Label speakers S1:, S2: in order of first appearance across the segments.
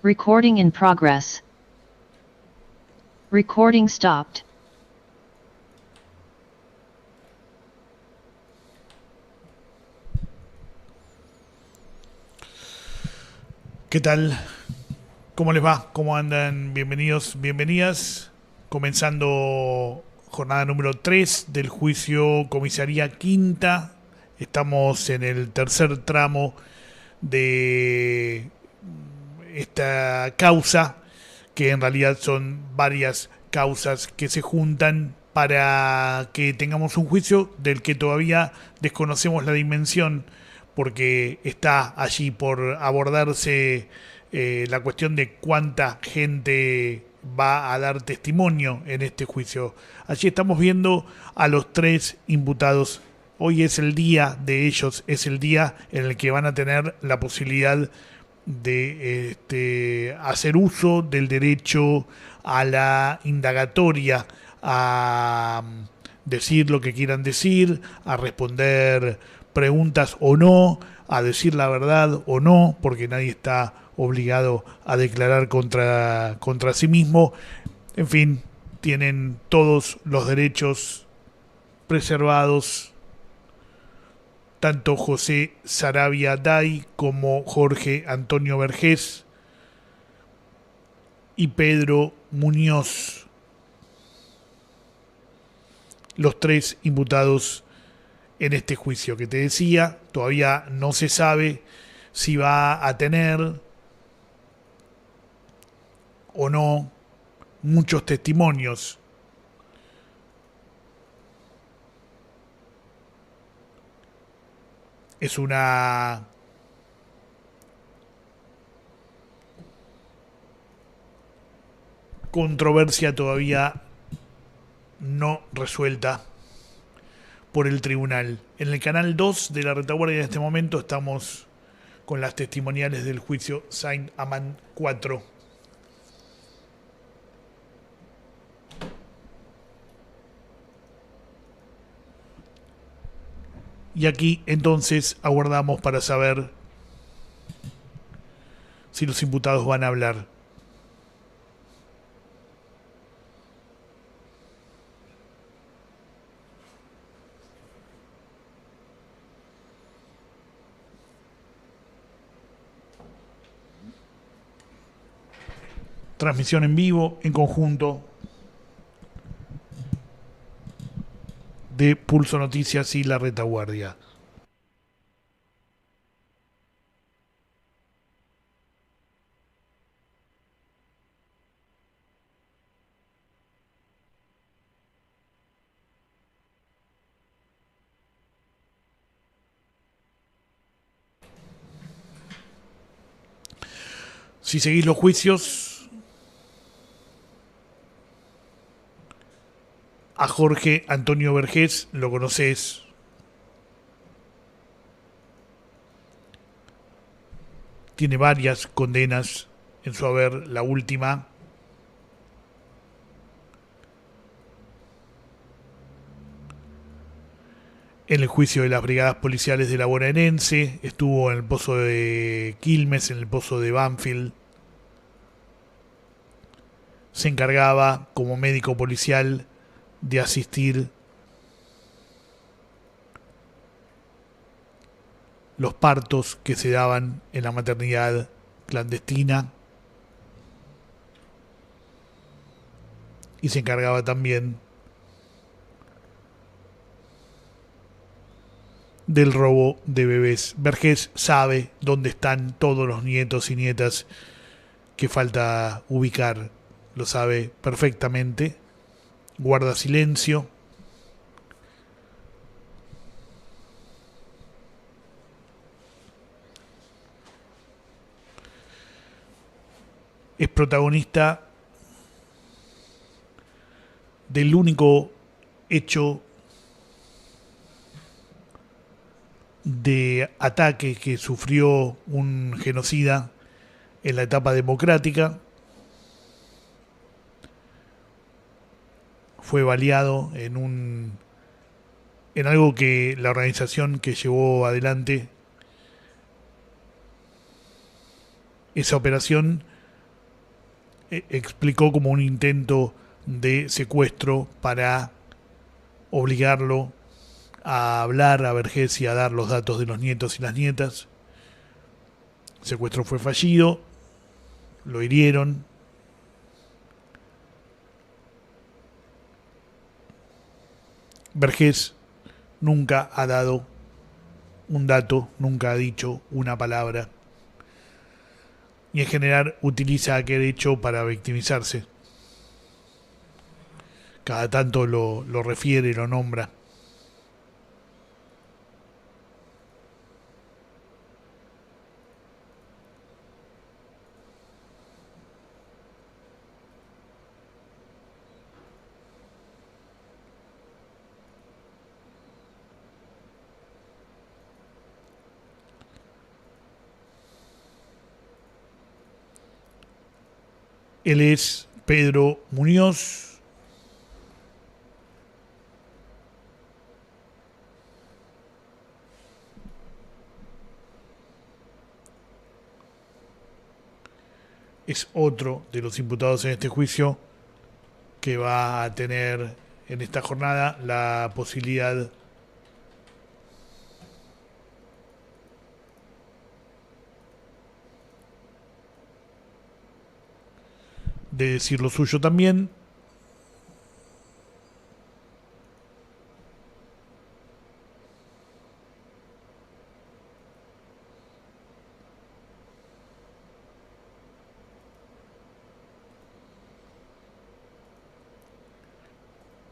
S1: Recording in progress. Recording stopped.
S2: ¿Qué tal? ¿Cómo les va? ¿Cómo andan? Bienvenidos, bienvenidas. Comenzando jornada número 3 del juicio Comisaría Quinta. Estamos en el tercer tramo de esta causa, que en realidad son varias causas que se juntan para que tengamos un juicio del que todavía desconocemos la dimensión, porque está allí por abordarse la cuestión de cuánta gente va a dar testimonio en este juicio. Allí estamos viendo a los tres imputados. Hoy es el día de ellos, es el día en el que van a tener la posibilidad de hacer uso del derecho a la indagatoria, a decir lo que quieran decir, a responder preguntas o no, a decir la verdad o no, porque nadie está obligado a declarar contra sí mismo. En fin, tienen todos los derechos preservados, tanto José Saravia Day como Jorge Antonio Vergés y Pedro Muñoz, los tres imputados en este juicio que te decía. Todavía no se sabe si va a tener o no muchos testimonios. Es una controversia todavía no resuelta por el tribunal. En el canal 2 de la retaguardia en este momento estamos con las testimoniales del juicio Saint-Amand 4. Y aquí entonces aguardamos para saber si los imputados van a hablar. Transmisión en vivo, en conjunto, de Pulso Noticias y La Retaguardia. Si seguís los juicios, a Jorge Antonio Vergés lo conocés. Tiene varias condenas en su haber. La última en el juicio de las brigadas policiales de la bonaerense. Estuvo en el pozo de Quilmes, en el pozo de Banfield. Se encargaba como médico policial de asistir los partos que se daban en la maternidad clandestina, y se encargaba también del robo de bebés. Vergés sabe dónde están todos los nietos y nietas que falta ubicar. Lo sabe perfectamente. Guarda silencio. Es protagonista del único hecho de ataque que sufrió un genocida en la etapa democrática. Fue baleado en algo que la organización que llevó adelante esa operación explicó como un intento de secuestro para obligarlo a hablar a Vergés y a dar los datos de los nietos y las nietas. El secuestro fue fallido, lo hirieron. Vergés nunca ha dado un dato, nunca ha dicho una palabra. Y en general utiliza aquel hecho para victimizarse. Cada tanto lo refiere, lo nombra. Él es Pedro Muñoz. Es otro de los imputados en este juicio que va a tener en esta jornada la posibilidad de decir lo suyo también.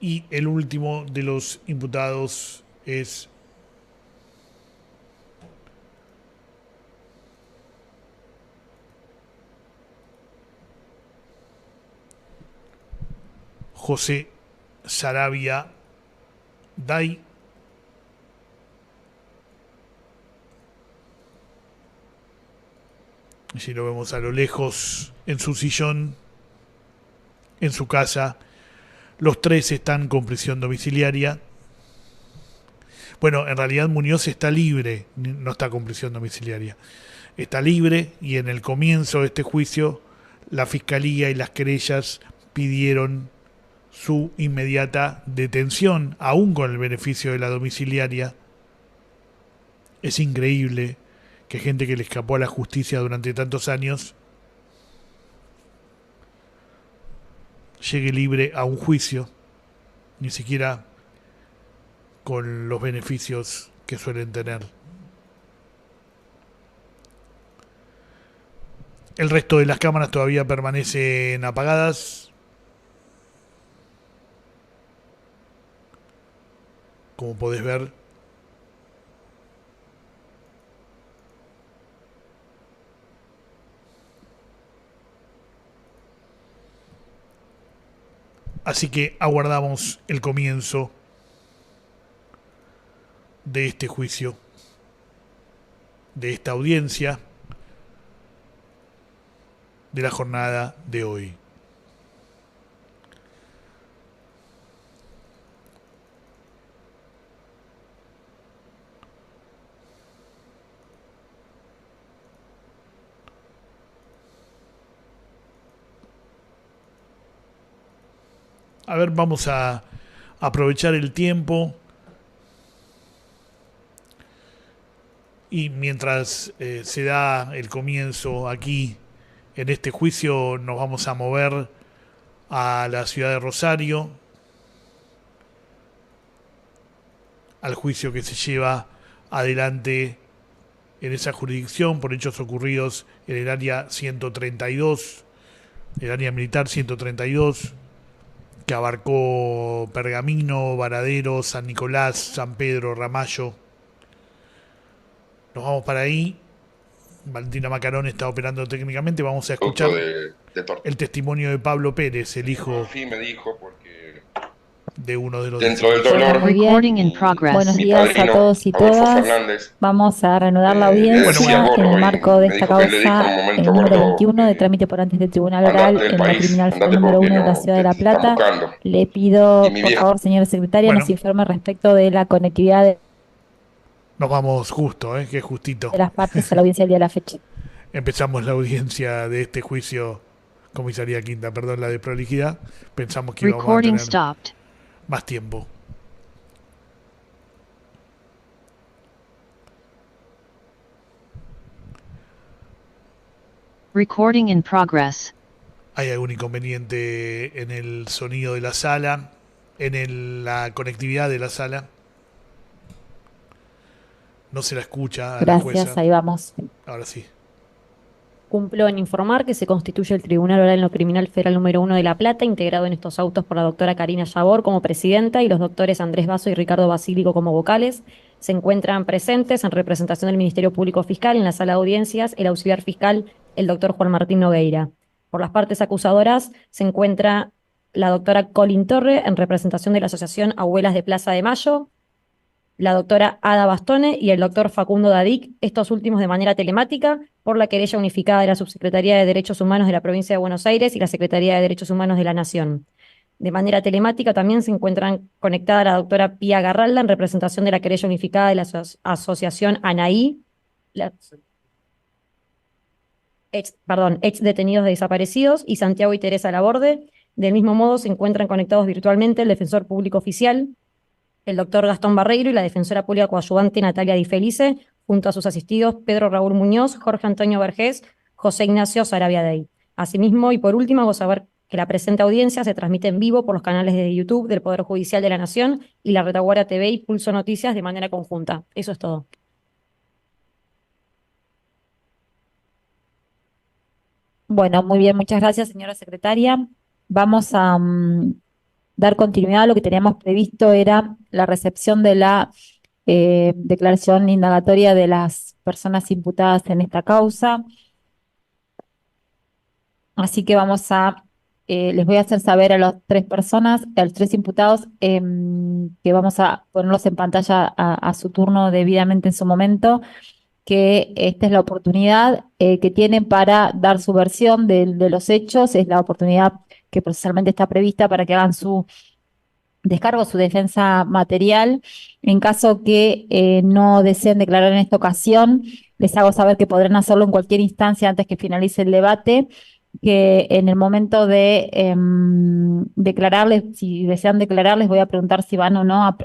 S2: Y el último de los imputados es José Saravia Day. Si lo vemos a lo lejos en su sillón, en su casa. Los tres están con prisión domiciliaria. Bueno, en realidad Muñoz está libre, no está con prisión domiciliaria. Está libre y en el comienzo de este juicio la Fiscalía y las querellas pidieron su inmediata detención, aún con el beneficio de la domiciliaria. Es increíble que gente que le escapó a la justicia durante tantos años llegue libre a un juicio, ni siquiera con los beneficios que suelen tener. El resto de las cámaras todavía permanecen apagadas. Como podés ver, así que aguardamos el comienzo de este juicio, de esta audiencia, de la jornada de hoy. A ver, vamos a aprovechar el tiempo y mientras se da el comienzo aquí en este juicio nos vamos a mover a la ciudad de Rosario, al juicio que se lleva adelante en esa jurisdicción por hechos ocurridos en el área 132, el área militar 132, que abarcó Pergamino, Varadero, San Nicolás, San Pedro, Ramallo. Nos vamos para ahí. Valentina Macarón está operando técnicamente. Vamos a escuchar el testimonio de Pablo Pérez, el hijo
S3: me dijo porque
S2: de uno de los
S3: dentro del dolor.
S1: Muy bien. In progress.
S4: Buenos días a todos y todas. Vamos a reanudar la audiencia en el marco de esta causa, el número 21 de trámite por antes del Tribunal Oral en la Criminal número 1 de la Ciudad de La Plata. Le pido, por favor, señora secretaria, nos informe respecto de la conectividad de
S2: Nos vamos justo, que justito.
S4: las partes a la audiencia del día de la fecha.
S2: Empezamos la audiencia de este juicio Comisaría Quinta, perdón la de prolijidad. Pensamos que íbamos a
S1: Recording
S2: tener
S1: stopped.
S2: más tiempo.
S1: Recording in progress.
S2: ¿Hay algún inconveniente en el sonido de la sala? La conectividad de la sala? No se la escucha a la
S4: Gracias,
S2: jueza.
S4: ahí vamos.
S2: Ahora sí.
S5: Cumplo en informar que se constituye el Tribunal Oral en lo Criminal Federal número 1 de La Plata, integrado en estos autos por la doctora Karina Yabor como presidenta y los doctores Andrés Basso y Ricardo Basílico como vocales. Se encuentran presentes en representación del Ministerio Público Fiscal en la sala de audiencias el auxiliar fiscal, el doctor Juan Martín Nogueira. Por las partes acusadoras se encuentra la doctora Colin Torre en representación de la Asociación Abuelas de Plaza de Mayo, la doctora Ada Bastone y el doctor Facundo Dadic, estos últimos de manera telemática, por la querella unificada de la Subsecretaría de Derechos Humanos de la Provincia de Buenos Aires y la Secretaría de Derechos Humanos de la Nación. De manera telemática también se encuentran conectada la doctora Pía Garralda en representación de la querella unificada de la Asociación ANAí, ex detenidos desaparecidos, y Santiago y Teresa Laborde. Del mismo modo se encuentran conectados virtualmente el defensor público oficial, el doctor Gastón Barreiro, y la defensora pública coadyuvante Natalia Di Felice, junto a sus asistidos Pedro Raúl Muñoz, Jorge Antonio Vergés, José Ignacio Sarabia Dey. Asimismo, y por último, hago saber que la presente audiencia se transmite en vivo por los canales de YouTube del Poder Judicial de la Nación y la Retaguardia TV y Pulso Noticias de manera conjunta. Eso es todo.
S4: Bueno, muy bien, muchas gracias, señora secretaria. Vamos a dar continuidad a lo que teníamos previsto, era la recepción de la declaración indagatoria de las personas imputadas en esta causa. Así que les voy a hacer saber a las tres personas, a los tres imputados, que vamos a ponerlos en pantalla a su turno debidamente en su momento, que esta es la oportunidad que tienen para dar su versión de los hechos, es la oportunidad que procesalmente está prevista para que hagan su descargo, su defensa material. En caso que no deseen declarar en esta ocasión, les hago saber que podrán hacerlo en cualquier instancia antes que finalice el debate, que en el momento de declararles, si desean declarar, les voy a preguntar si van o no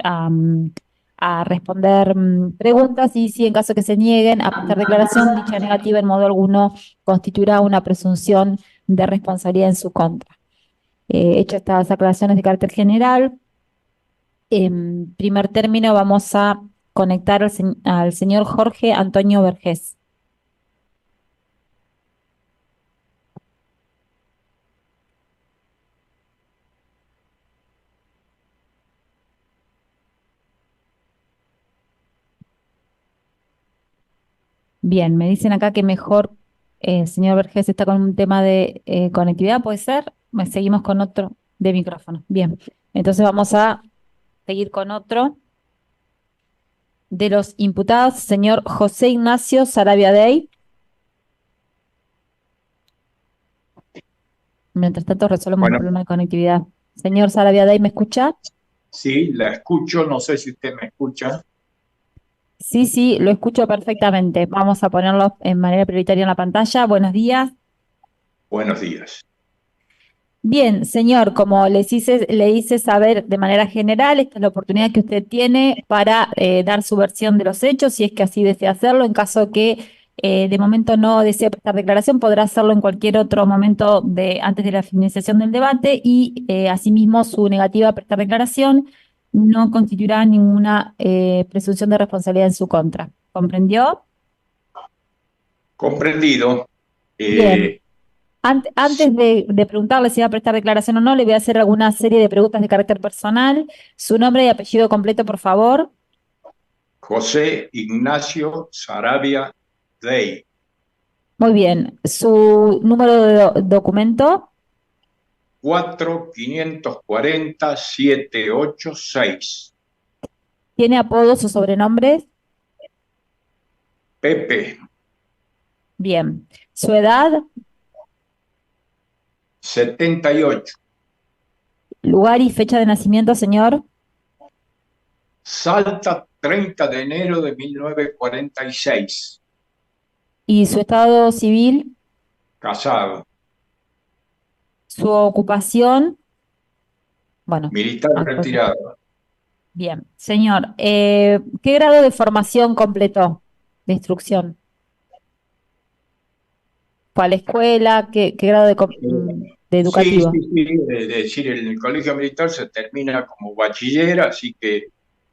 S4: a responder preguntas, y si en caso que se nieguen a prestar declaración, dicha negativa en modo alguno constituirá una presunción de responsabilidad en su contra. Hecho estas aclaraciones de carácter general, en primer término vamos a conectar al señor Jorge Antonio Vergés. Bien, me dicen acá que mejor el señor Vergés está con un tema de conectividad, ¿puede ser? Seguimos con otro de micrófono. Bien, entonces vamos a seguir con otro de los imputados, señor José Ignacio Sarabia Dey. Mientras tanto resolvemos el problema de conectividad. Señor Sarabia Dey, ¿me escucha?
S6: Sí, la escucho, no sé si usted me escucha.
S4: Sí, lo escucho perfectamente. Vamos a ponerlo en manera prioritaria en la pantalla. Buenos días.
S6: Buenos días.
S4: Bien, señor, como le hice saber de manera general, esta es la oportunidad que usted tiene para dar su versión de los hechos, si es que así desea hacerlo. En caso que de momento no desee prestar declaración, podrá hacerlo en cualquier otro momento antes de la finalización del debate, y asimismo su negativa a prestar declaración no constituirá ninguna presunción de responsabilidad en su contra. ¿Comprendió?
S6: Comprendido.
S4: Bien. Antes de preguntarle si va a prestar declaración o no, le voy a hacer alguna serie de preguntas de carácter personal. Su nombre y apellido completo, por favor.
S6: José Ignacio Sarabia Dey.
S4: Muy bien. ¿Su número de documento?
S6: 4540786.
S4: ¿Tiene apodos o sobrenombres?
S6: Pepe.
S4: Bien. ¿Su edad?
S6: 78.
S4: ¿Lugar y fecha de nacimiento, señor?
S6: Salta, 30 de enero de 1946.
S4: ¿Y su estado civil?
S6: Casado.
S4: Su ocupación, bueno,
S6: Militar retirado.
S4: bien. Señor, ¿qué grado de formación completó de instrucción? ¿Fue a la escuela? ¿Qué grado de educativo?
S6: Sí. Es decir, en el colegio militar se termina como bachiller, así que,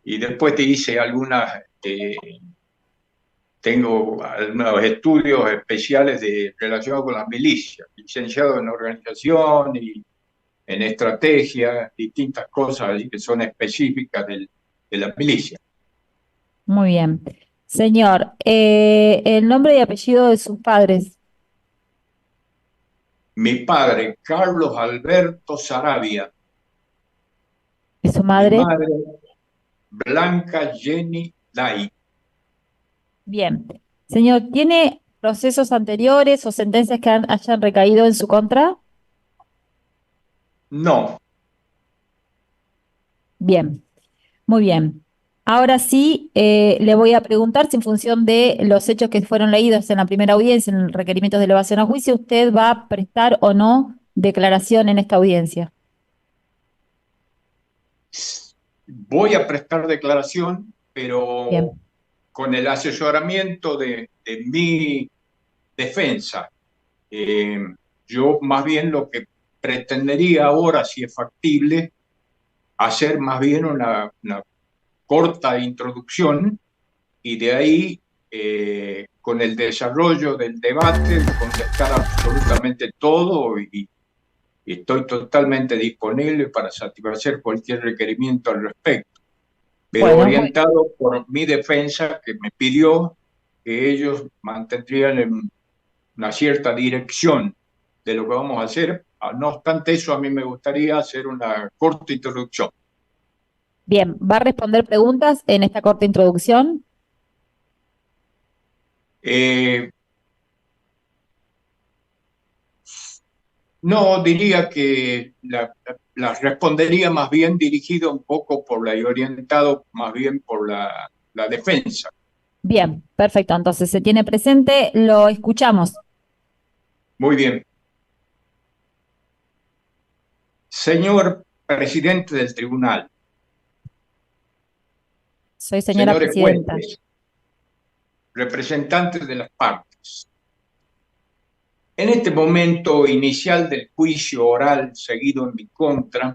S6: y después te hice tengo algunos estudios especiales relacionados con las milicias, licenciado en organización y en estrategia, distintas cosas allí que son específicas de la milicia.
S4: Muy bien. Señor, el nombre y apellido de sus padres.
S6: Mi padre, Carlos Alberto Saravia.
S4: ¿Y su
S6: Mi
S4: madre?
S6: madre, Blanca Jenny Day.
S4: Bien. Señor, ¿tiene procesos anteriores o sentencias que hayan recaído en su contra?
S6: No.
S4: Bien, muy bien. Ahora sí, le voy a preguntar si en función de los hechos que fueron leídos en la primera audiencia, en el requerimiento de elevación a juicio, usted va a prestar o no declaración en esta audiencia.
S6: Voy a prestar declaración, pero
S4: Bien.
S6: con el asesoramiento de mi defensa. Yo más bien lo que pretendería ahora, si es factible, hacer más bien una corta introducción y de ahí, con el desarrollo del debate, contestar absolutamente todo y estoy totalmente disponible para satisfacer cualquier requerimiento al respecto, pero
S4: Bueno,
S6: orientado por mi defensa, que me pidió que ellos mantendrían una cierta dirección de lo que vamos a hacer. No obstante eso, a mí me gustaría hacer una corta introducción.
S4: bien, ¿va a responder preguntas en esta corta introducción?
S6: No, diría que las respondería más bien dirigido un poco y orientado más bien por la defensa.
S4: Bien, perfecto. Entonces se tiene presente, lo escuchamos.
S6: Muy bien. Señor presidente del tribunal.
S4: Soy señora
S6: Señores
S4: presidenta.
S6: jueces, representantes de las partes. En este momento inicial del juicio oral seguido en mi contra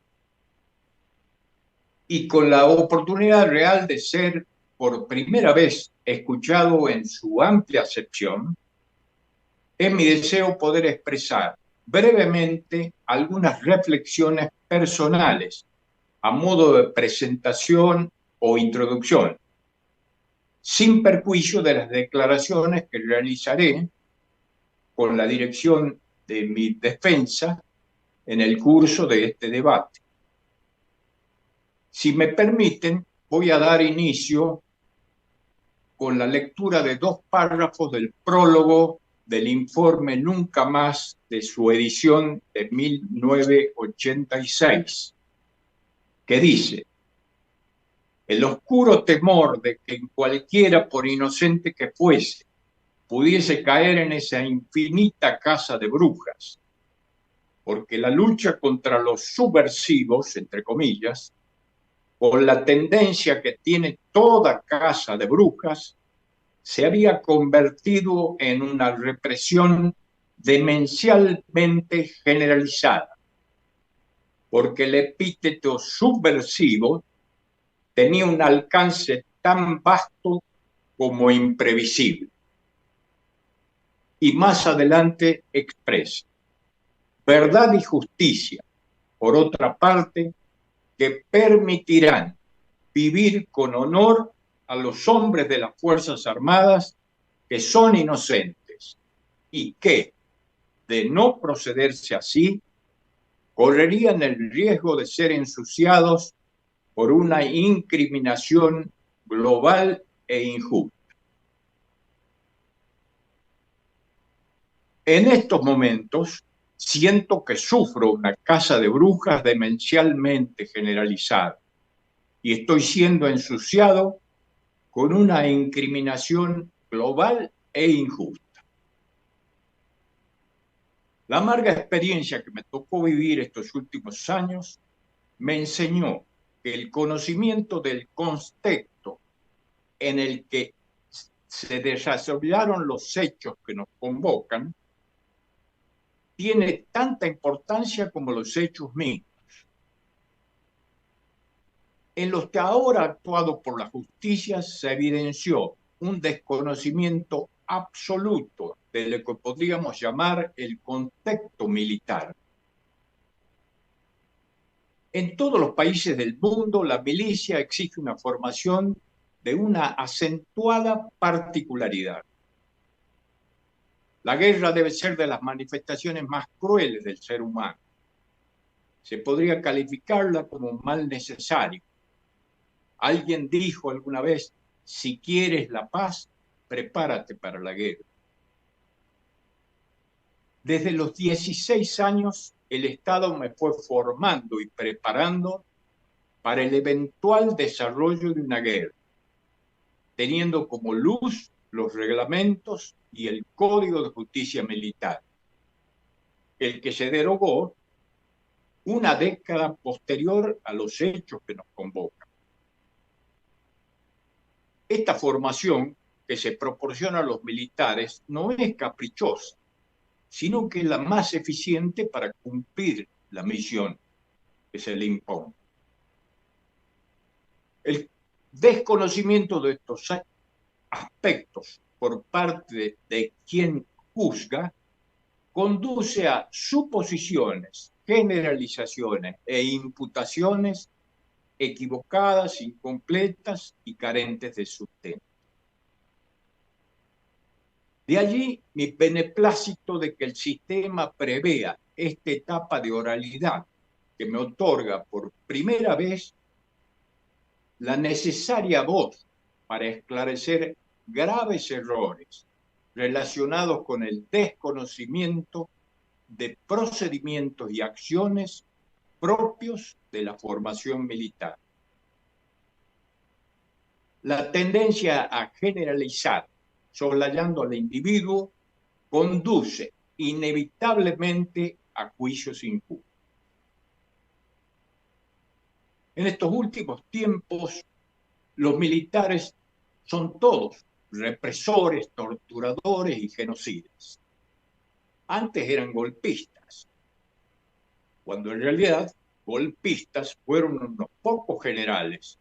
S6: y con la oportunidad real de ser por primera vez escuchado en su amplia acepción, es mi deseo poder expresar brevemente algunas reflexiones personales a modo de presentación o introducción, sin perjuicio de las declaraciones que realizaré con la dirección de mi defensa en el curso de este debate. Si me permiten, voy a dar inicio con la lectura de 2 párrafos del prólogo del informe Nunca Más de su edición de 1986, que dice: el oscuro temor de que cualquiera, por inocente que fuese, pudiese caer en esa infinita casa de brujas, porque la lucha contra los subversivos, entre comillas, con la tendencia que tiene toda casa de brujas, se había convertido en una represión demencialmente generalizada, porque el epíteto subversivo tenía un alcance tan vasto como imprevisible. Y más adelante expresa: verdad y justicia, por otra parte, que permitirán vivir con honor a los hombres de las Fuerzas Armadas que son inocentes y que, de no procederse así, correrían el riesgo de ser ensuciados por una incriminación global e injusta. En estos momentos siento que sufro una casa de brujas demencialmente generalizada y estoy siendo ensuciado con una incriminación global e injusta. La amarga experiencia que me tocó vivir estos últimos años me enseñó que el conocimiento del contexto en el que se desarrollaron los hechos que nos convocan tiene tanta importancia como los hechos mismos. En los que ahora actuado por la justicia se evidenció un desconocimiento absoluto de lo que podríamos llamar el contexto militar. En todos los países del mundo, la milicia exige una formación de una acentuada particularidad. La guerra debe ser de las manifestaciones más crueles del ser humano. Se podría calificarla como un mal necesario. Alguien dijo alguna vez, si quieres la paz, prepárate para la guerra. Desde los 16 años, el Estado me fue formando y preparando para el eventual desarrollo de una guerra, teniendo como luz los reglamentos y el Código de Justicia Militar, el que se derogó una década posterior a los hechos que nos convocan. Esta formación que se proporciona a los militares no es caprichosa, sino que es la más eficiente para cumplir la misión que se le impone. El desconocimiento de estos aspectos por parte de quien juzga conduce a suposiciones, generalizaciones e imputaciones equivocadas, incompletas y carentes de sustento. De allí mi beneplácito de que el sistema prevea esta etapa de oralidad que me otorga por primera vez la necesaria voz para esclarecer graves errores relacionados con el desconocimiento de procedimientos y acciones propios de la formación militar. La tendencia a generalizar, soslayando al individuo, conduce inevitablemente a juicios injustos. En estos últimos tiempos, los militares son todos represores, torturadores y genocidas. Antes eran golpistas, cuando en realidad golpistas fueron unos pocos generales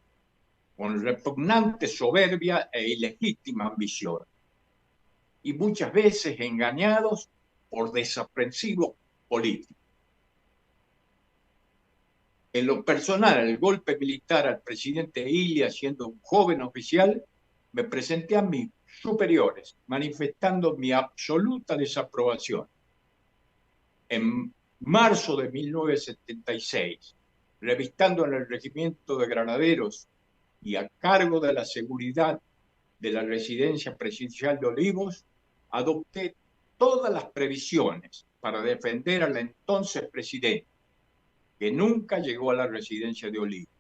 S6: con repugnante soberbia e ilegítima ambición, y muchas veces engañados por desaprensivos políticos. En lo personal, el golpe militar al presidente Illia, siendo un joven oficial, me presenté a mis superiores, manifestando mi absoluta desaprobación. En marzo de 1976, revistando en el regimiento de granaderos y a cargo de la seguridad de la residencia presidencial de Olivos, adopté todas las previsiones para defender al entonces presidente, que nunca llegó a la residencia de Olivos.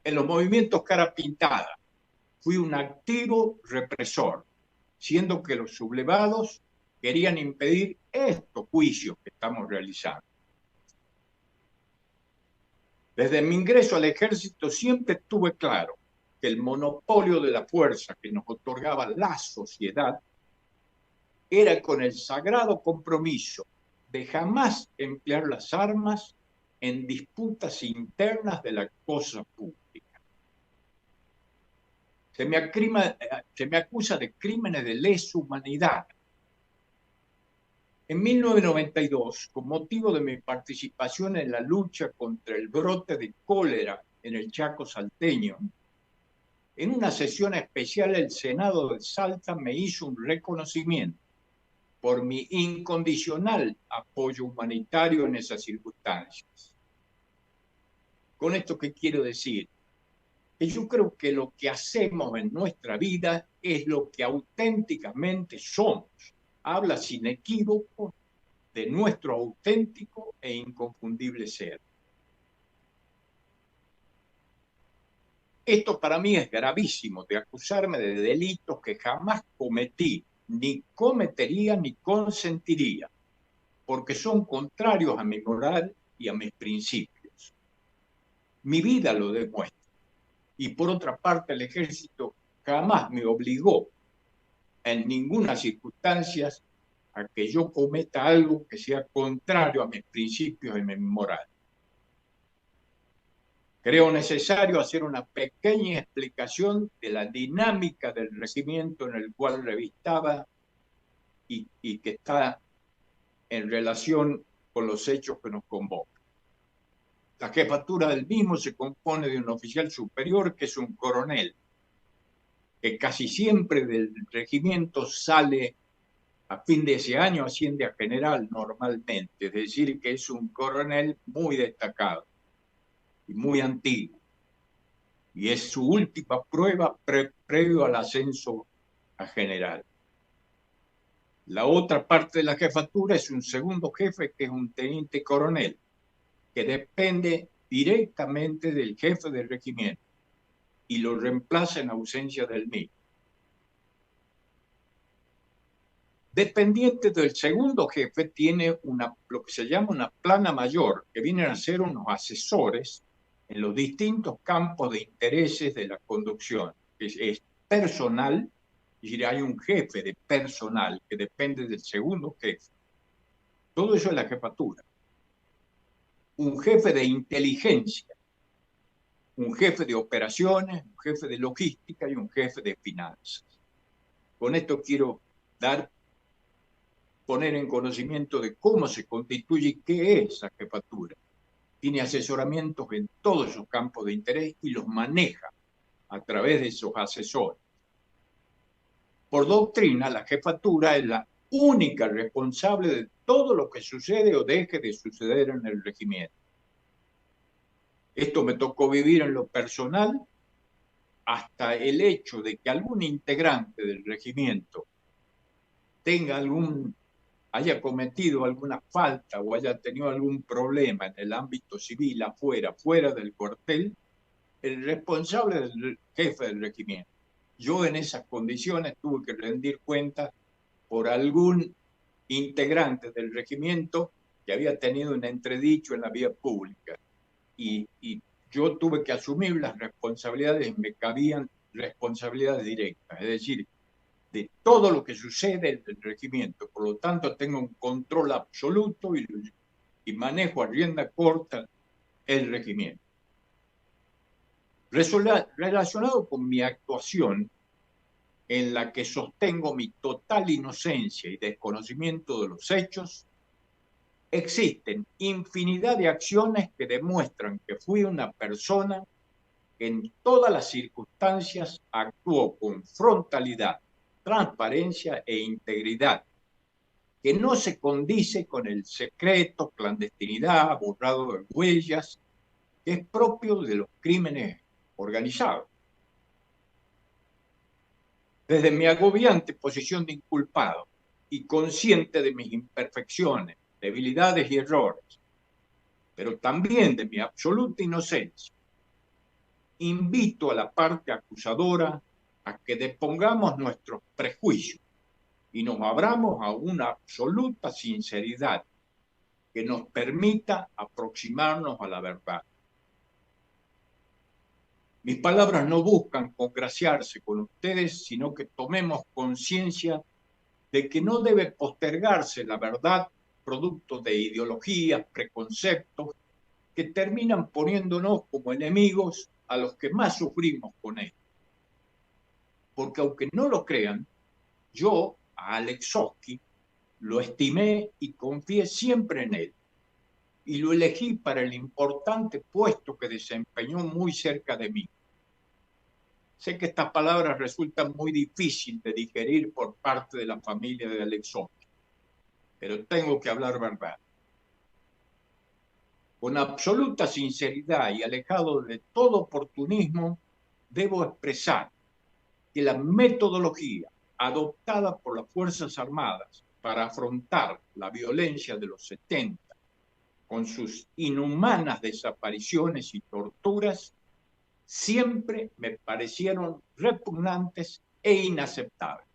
S6: En los movimientos Cara Pintada, fui un activo represor, siendo que los sublevados querían impedir estos juicios que estamos realizando. Desde mi ingreso al ejército siempre tuve claro que el monopolio de la fuerza que nos otorgaba la sociedad era con el sagrado compromiso de jamás emplear las armas en disputas internas de la cosa pública. Se me acusa de crímenes de lesa humanidad. En 1992, con motivo de mi participación en la lucha contra el brote de cólera en el Chaco salteño, en una sesión especial el Senado de Salta me hizo un reconocimiento por mi incondicional apoyo humanitario en esas circunstancias. ¿Con esto qué quiero decir? Que yo creo que lo que hacemos en nuestra vida es lo que auténticamente somos. Habla sin equívoco de nuestro auténtico e inconfundible ser. Esto para mí es gravísimo, de acusarme de delitos que jamás cometí ni cometería ni consentiría, porque son contrarios a mi moral y a mis principios. Mi vida lo demuestra. Y por otra parte, el ejército jamás me obligó en ninguna circunstancia a que yo cometa algo que sea contrario a mis principios y mi moral. Creo necesario hacer una pequeña explicación de la dinámica del regimiento en el cual revistaba y que está en relación con los hechos que nos convocan. La jefatura del mismo se compone de un oficial superior que es un coronel, que casi siempre del regimiento sale a fin de ese año, asciende a general normalmente, es decir, que es un coronel muy destacado y muy antiguo. Y es su última prueba previo al ascenso a general. La otra parte de la jefatura es un segundo jefe, que es un teniente coronel, que depende directamente del jefe del regimiento y lo reemplaza en ausencia del mismo. Dependiente del segundo jefe tiene lo que se llama una plana mayor, que vienen a ser unos asesores en los distintos campos de intereses de la conducción. Es personal, es decir, hay un jefe de personal que depende del segundo jefe. Todo eso es la jefatura. Un jefe de inteligencia, un jefe de operaciones, un jefe de logística y un jefe de finanzas. Con esto quiero poner en conocimiento de cómo se constituye y qué es la jefatura. Tiene asesoramientos en todos esos campos de interés y los maneja a través de esos asesores. Por doctrina, la jefatura es la única responsable de todo lo que sucede o deje de suceder en el regimiento. Esto me tocó vivir en lo personal, hasta el hecho de que algún integrante del regimiento haya cometido alguna falta o haya tenido algún problema en el ámbito civil fuera del cuartel, el responsable del jefe del regimiento. Yo en esas condiciones tuve que rendir cuenta por algún integrante del regimiento que había tenido un entredicho en la vía pública. Y yo tuve que asumir las responsabilidades, me cabían responsabilidades directas, es decir, de todo lo que sucede en el regimiento. Por lo tanto, tengo un control absoluto y manejo a rienda corta el regimiento. Relacionado con mi actuación, en la que sostengo mi total inocencia y desconocimiento de los hechos, existen infinidad de acciones que demuestran que fui una persona que en todas las circunstancias actuó con frontalidad, transparencia e integridad, que no se condice con el secreto, clandestinidad, borrado de huellas, que es propio de los crímenes organizados. Desde mi agobiante posición de inculpado y consciente de mis imperfecciones, debilidades y errores, pero también de mi absoluta inocencia, invito a la parte acusadora a que depongamos nuestros prejuicios y nos abramos a una absoluta sinceridad que nos permita aproximarnos a la verdad. Mis palabras no buscan congraciarse con ustedes, sino que tomemos conciencia de que no debe postergarse la verdad producto de ideologías, preconceptos, que terminan poniéndonos como enemigos a los que más sufrimos con esto. Porque aunque no lo crean, yo a Alex Oski lo estimé y confié siempre en él. Y lo elegí para el importante puesto que desempeñó muy cerca de mí. Sé que estas palabras resultan muy difíciles de digerir por parte de la familia de Alex Oski, pero tengo que hablar verdad. Con absoluta sinceridad y alejado de todo oportunismo, debo expresar que la metodología adoptada por las Fuerzas Armadas para afrontar la violencia de los 70, con sus inhumanas desapariciones y torturas, siempre me parecieron repugnantes e inaceptables.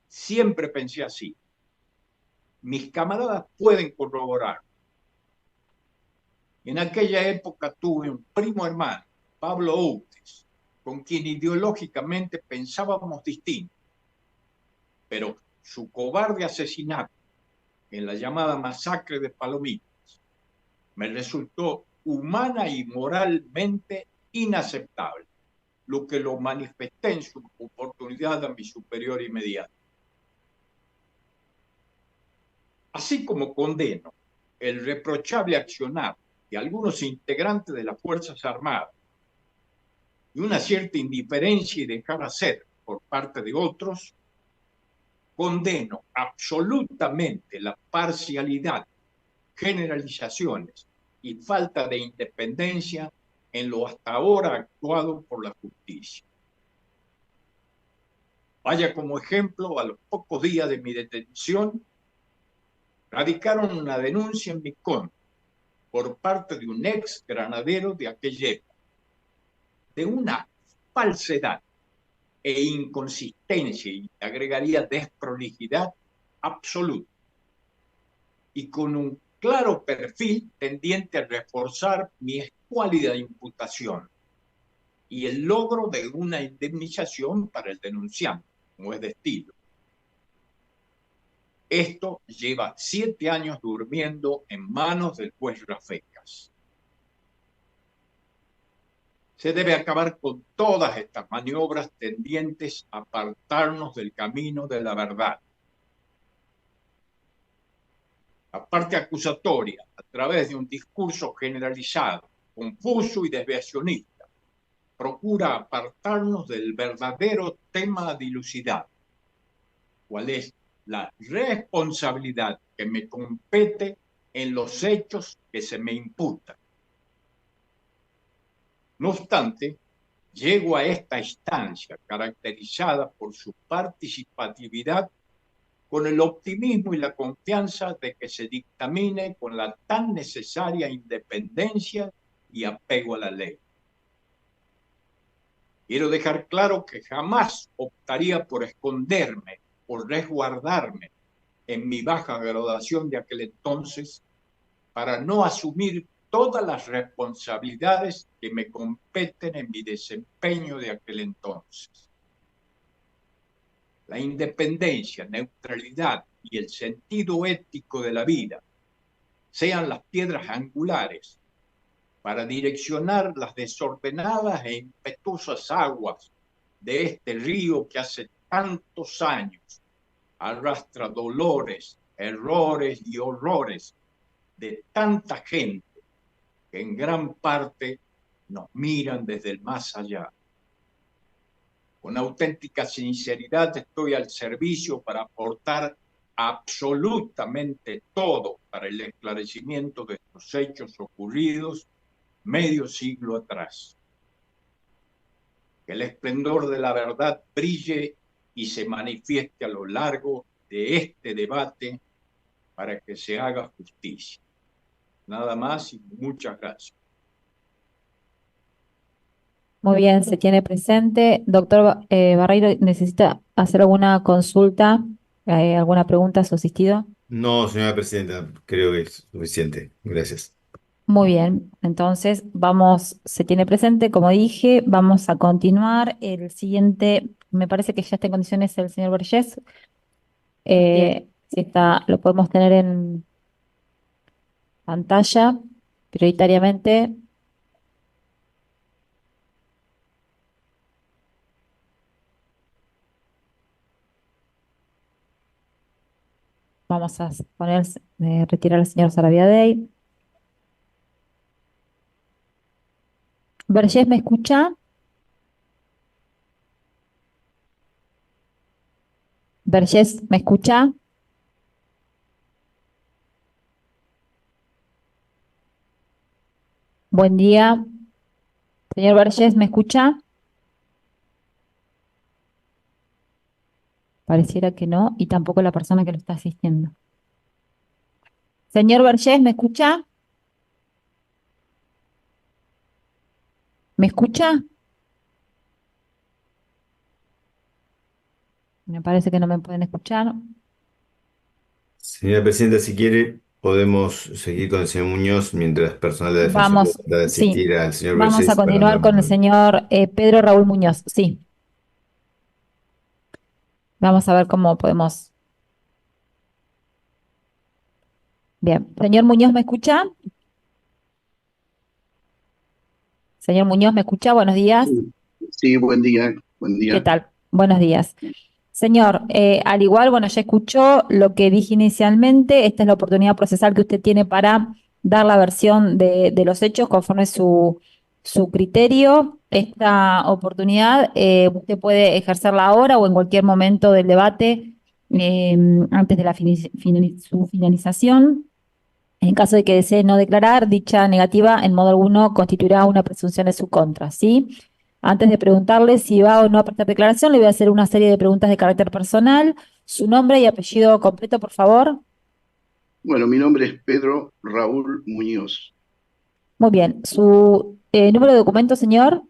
S6: Siempre pensé así. Mis camaradas pueden corroborar. En aquella época tuve un primo hermano, Pablo Outes, con quien ideológicamente pensábamos distinto, pero su cobarde asesinato en la llamada masacre de Palomitas me resultó humana y moralmente inaceptable, lo que lo manifesté en su oportunidad a mi superior inmediato. Así como condeno el reprochable accionar de algunos integrantes de las Fuerzas Armadas y una cierta indiferencia y dejar hacer por parte de otros, condeno absolutamente la parcialidad, generalizaciones y falta de independencia en lo hasta ahora actuado por la justicia. Vaya como ejemplo, a los pocos días de mi detención, radicaron una denuncia en mi contra por parte de un ex granadero de aquella época, de una falsedad e inconsistencia, y agregaría desprolijidad absoluta, y con un claro perfil tendiente a reforzar mi escuálida imputación y el logro de una indemnización para el denunciante, como es de estilo. Esto lleva 7 años durmiendo en manos del juez Rafecas. Se debe acabar con todas estas maniobras tendientes a apartarnos del camino de la verdad. La parte acusatoria, a través de un discurso generalizado, confuso y desviacionista, procura apartarnos del verdadero tema a dilucidar, cuál es la responsabilidad que me compete en los hechos que se me imputan. No obstante, llego a esta instancia caracterizada por su participatividad con el optimismo y la confianza de que se dictamine con la tan necesaria independencia y apego a la ley. Quiero dejar claro que jamás optaría por esconderme o resguardarme en mi baja graduación de aquel entonces para no asumir todas las responsabilidades que me competen en mi desempeño de aquel entonces. La independencia, neutralidad y el sentido ético de la vida sean las piedras angulares para direccionar las desordenadas e impetuosas aguas de este río que hace tantos años arrastra dolores, errores y horrores de tanta gente que en gran parte nos miran desde el más allá. Con auténtica sinceridad estoy al servicio para aportar absolutamente todo para el esclarecimiento de estos hechos ocurridos medio siglo atrás. Que el esplendor de la verdad brille y se manifieste a lo largo de este debate para que se haga justicia. Nada más y muchas gracias.
S4: Muy bien, se tiene presente. Doctor Barreiro, ¿necesita hacer alguna consulta, alguna pregunta a su asistido?
S7: No, señora presidenta, creo que es suficiente. Gracias.
S4: Muy bien, entonces vamos, se tiene presente, como dije, vamos a continuar. El siguiente, me parece que ya está en condiciones el señor Vergés. Si está, lo podemos tener en pantalla prioritariamente. Vamos a poner, retirar al señor Sarabiadey. Vergés, ¿me escucha? Vergés, ¿me escucha? Buen día. Señor Vergés, ¿me escucha? Pareciera que no, y tampoco la persona que lo está asistiendo. Señor Vergés, ¿me escucha? ¿Me escucha? Me parece que no me pueden escuchar.
S7: Señora Presidenta, si quiere, podemos seguir con el señor Muñoz mientras personal de la Defensoría
S4: Vamos,
S7: trata de
S4: sí,
S7: asistir al señor
S4: vamos a
S7: Vergés para no
S4: continuar con el
S7: demorar.
S4: señor Pedro Raúl Muñoz. Sí, vamos a ver cómo podemos. Bien, señor Muñoz, ¿me escucha? Señor Muñoz, ¿me escucha? Buenos días.
S8: Sí, sí, buen día, buen
S4: ¿Qué
S8: día.
S4: tal? Buenos días. Señor, al igual, bueno, ya escuchó lo que dije inicialmente. Esta es la oportunidad procesal que usted tiene para dar la versión de los hechos conforme su criterio. Esta oportunidad usted puede ejercerla ahora o en cualquier momento del debate antes de su finalización. En caso de que desee no declarar, dicha negativa en modo alguno constituirá una presunción en su contra, ¿sí? Antes de preguntarle si va o no a prestar declaración, le voy a hacer una serie de preguntas de carácter personal. Su nombre y apellido completo, por favor.
S8: Bueno, mi nombre es Pedro Raúl Muñoz,
S4: Muy bien. Su número de documento, señor.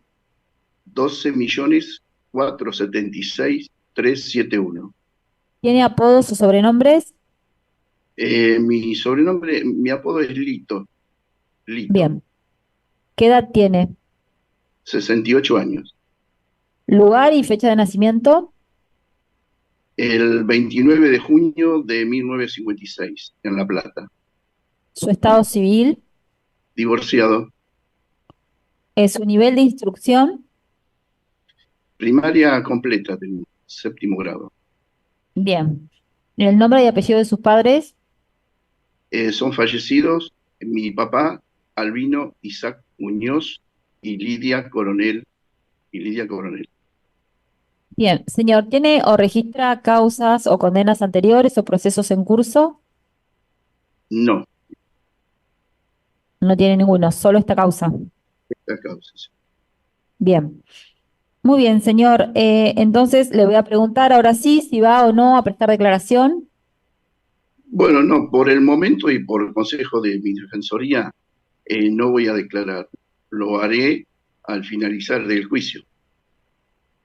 S8: 12.476.371.
S4: ¿Tiene apodos o sobrenombres?
S8: Mi sobrenombre, mi apodo es Lito, Lito,
S4: Bien. ¿Qué edad tiene?
S8: 68 años.
S4: Lugar y fecha de nacimiento.
S8: El 29 de junio de 1956, en La Plata.
S4: Su estado civil.
S8: Divorciado.
S4: Su nivel de instrucción.
S8: Primaria completa, del séptimo grado.
S4: Bien. ¿El nombre y apellido de sus padres?
S8: Son fallecidos mi papá, Albino Isaac Muñoz, y Lidia Coronel.
S4: Bien, señor, ¿tiene o registra causas o condenas anteriores o procesos en curso?
S8: No,
S4: No tiene ninguno, solo esta causa.
S8: esta causa. Sí.
S4: Bien, muy bien, señor. Entonces le voy a preguntar ahora sí si va o no a prestar declaración.
S8: Bueno, no, por el momento y por el consejo de mi defensoría, no voy a declarar. Lo haré al finalizar del juicio.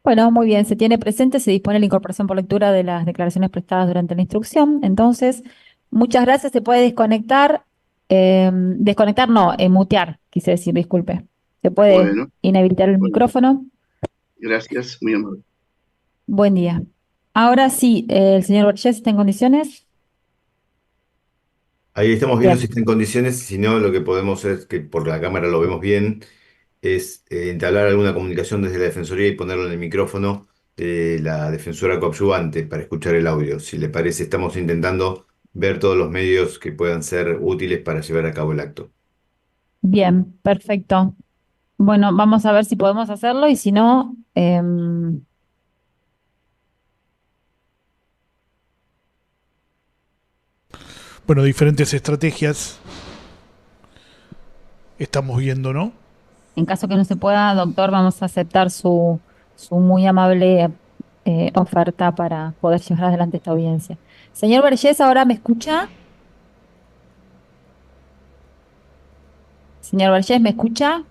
S4: Bueno, muy bien, se tiene presente, se dispone la incorporación por lectura de las declaraciones prestadas durante la instrucción. Entonces, muchas gracias, se puede desconectar. Desconectar no, mutear, quise decir, disculpe. Se puede
S8: Bueno,
S4: inhabilitar el
S8: bueno,
S4: micrófono.
S8: gracias, muy amable.
S4: Buen día. Ahora sí, el señor Borges está en condiciones.
S7: Ahí estamos viendo si
S4: Bien,
S7: está en condiciones, si no, lo que podemos hacer, que por la cámara lo vemos bien, es entablar alguna comunicación desde la Defensoría y ponerlo en el micrófono de la defensora coadyuvante para escuchar el audio. Si le parece, estamos intentando ver todos los medios que puedan ser útiles para llevar a cabo el acto.
S4: bien, perfecto. Bueno, vamos a ver si podemos hacerlo y si no,
S2: Bueno, diferentes estrategias estamos viendo, ¿no?
S4: en caso que no se pueda, doctor, vamos a aceptar su muy amable oferta para poder llevar adelante esta audiencia. Señor Vergés, ¿ahora me escucha? Señor Vergés, ¿me escucha?